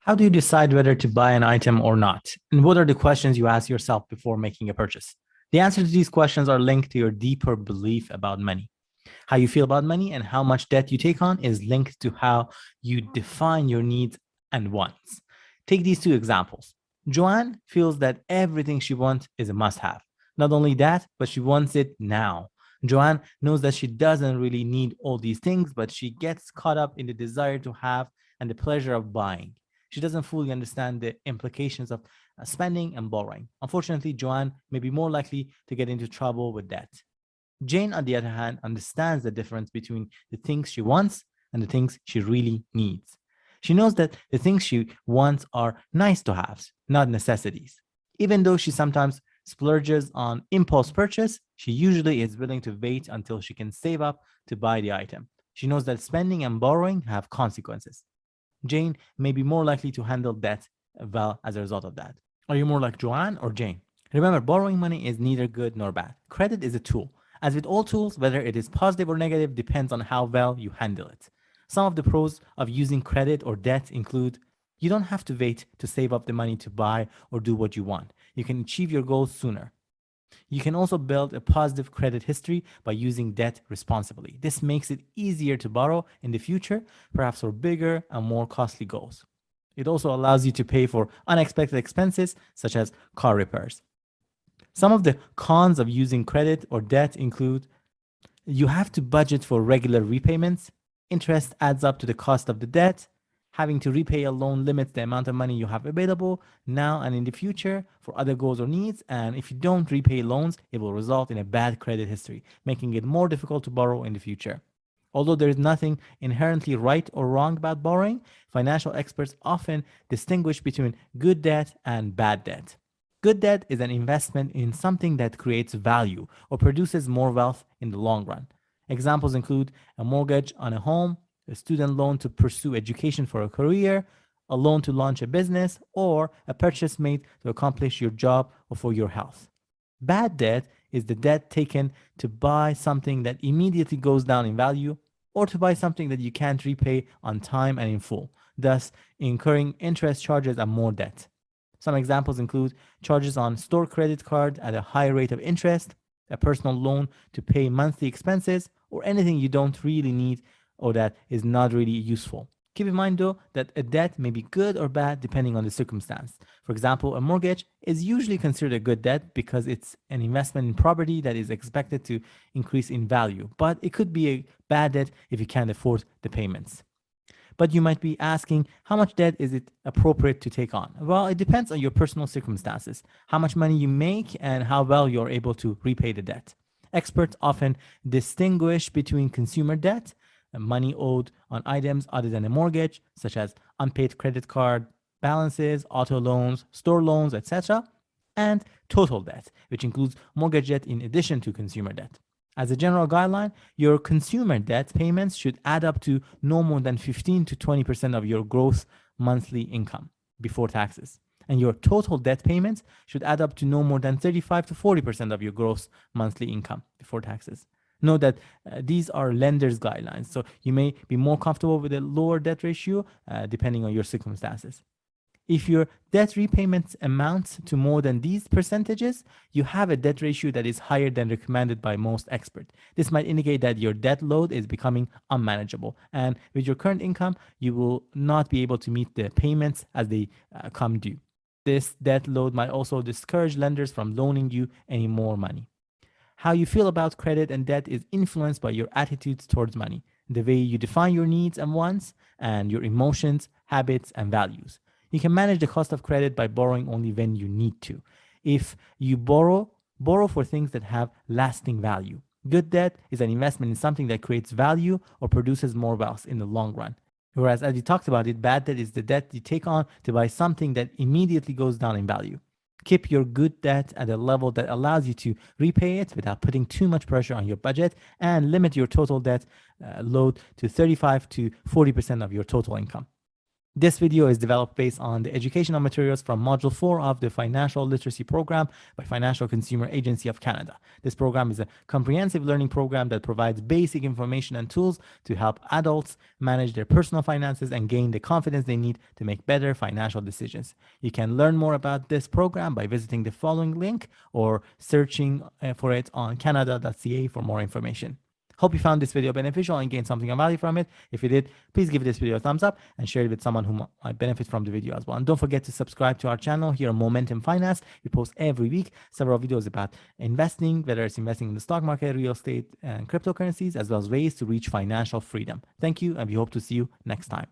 How do you decide whether to buy an item or not? And what are the questions you ask yourself before making a purchase? The answers to these questions are linked to your deeper belief about money. How you feel about money and how much debt you take on is linked to how you define your needs and wants. Take these two examples. Joanne feels that everything she wants is a must have. Not only that, but she wants it now. Joanne knows that she doesn't really need all these things, but she gets caught up in the desire to have and the pleasure of buying. She doesn't fully understand the implications of spending and borrowing. Unfortunately, Joanne may be more likely to get into trouble with debt. Jane, on the other hand, understands the difference between the things she wants and the things she really needs. She knows that the things she wants are nice to haves, not necessities. Even though she sometimes splurges on impulse purchase, she usually is willing to wait until she can save up to buy the item. She knows that spending and borrowing have consequences. Jane may be more likely to handle debt well as a result of that. Are you more like Joanne or Jane? Remember, borrowing money is neither good nor bad. Credit is a tool. As with all tools, whether it is positive or negative depends on how well you handle it. Some of the pros of using credit or debt include you don't have to wait to save up the money to buy or do what you want. You can achieve your goals sooner. You can also build a positive credit history by using debt responsibly. This makes it easier to borrow in the future, perhaps for bigger and more costly goals. It also allows you to pay for unexpected expenses such as car repairs. Some of the cons of using credit or debt include you have to budget for regular repayments, interest adds up to the cost of the debt, having to repay a loan limits the amount of money you have available now and in the future for other goals or needs, and if you don't repay loans, it will result in a bad credit history, making it more difficult to borrow in the future. Although there is nothing inherently right or wrong about borrowing, financial experts often distinguish between good debt and bad debt. Good debt is an investment in something that creates value or produces more wealth in the long run. Examples include a mortgage on a home, a student loan to pursue education for a career, a loan to launch a business, or a purchase made to accomplish your job or for your health. Bad debt is the debt taken to buy something that immediately goes down in value or to buy something that you can't repay on time and in full, thus incurring interest charges and more debt. Some examples include charges on store credit card at a high rate of interest, a personal loan to pay monthly expenses, or anything you don't really need or that is not really useful. Keep in mind though that a debt may be good or bad depending on the circumstance. For example, a mortgage is usually considered a good debt because it's an investment in property that is expected to increase in value, but it could be a bad debt if you can't afford the payments. But you might be asking, how much debt is it appropriate to take on? Well, it depends on your personal circumstances, how much money you make, and how well you're able to repay the debt. Experts often distinguish between consumer debt, money owed on items other than a mortgage, such as unpaid credit card balances, auto loans, store loans, etc., and total debt, which includes mortgage debt in addition to consumer debt. As a general guideline, your consumer debt payments should add up to no more than 15 to 20% of your gross monthly income before taxes. And your total debt payments should add up to no more than 35 to 40% of your gross monthly income before taxes. Note that these are lenders' guidelines, so you may be more comfortable with a lower debt ratio depending on your circumstances. If your debt repayments amount to more than these percentages, you have a debt ratio that is higher than recommended by most experts. This might indicate that your debt load is becoming unmanageable. And with your current income, you will not be able to meet the payments as they come due. This debt load might also discourage lenders from loaning you any more money. How you feel about credit and debt is influenced by your attitudes towards money, the way you define your needs and wants, and your emotions, habits, and values. You can manage the cost of credit by borrowing only when you need to. If you borrow for things that have lasting value. Good debt is an investment in something that creates value or produces more wealth in the long run. Whereas, as we talked about it, bad debt is the debt you take on to buy something that immediately goes down in value. Keep your good debt at a level that allows you to repay it without putting too much pressure on your budget, and limit your total debt load to 35 to 40% of your total income. This video is developed based on the educational materials from Module 4 of the Financial Literacy Program by Financial Consumer Agency of Canada. This program is a comprehensive learning program that provides basic information and tools to help adults manage their personal finances and gain the confidence they need to make better financial decisions. You can learn more about this program by visiting the following link or searching for it on canada.ca for more information. Hope you found this video beneficial and gained something of value from it. If you did, please give this video a thumbs up and share it with someone who might benefit from the video as well. And don't forget to subscribe to our channel here on Momentum Finance. We post every week several videos about investing, whether it's investing in the stock market, real estate, and cryptocurrencies, as well as ways to reach financial freedom. Thank you, and we hope to see you next time.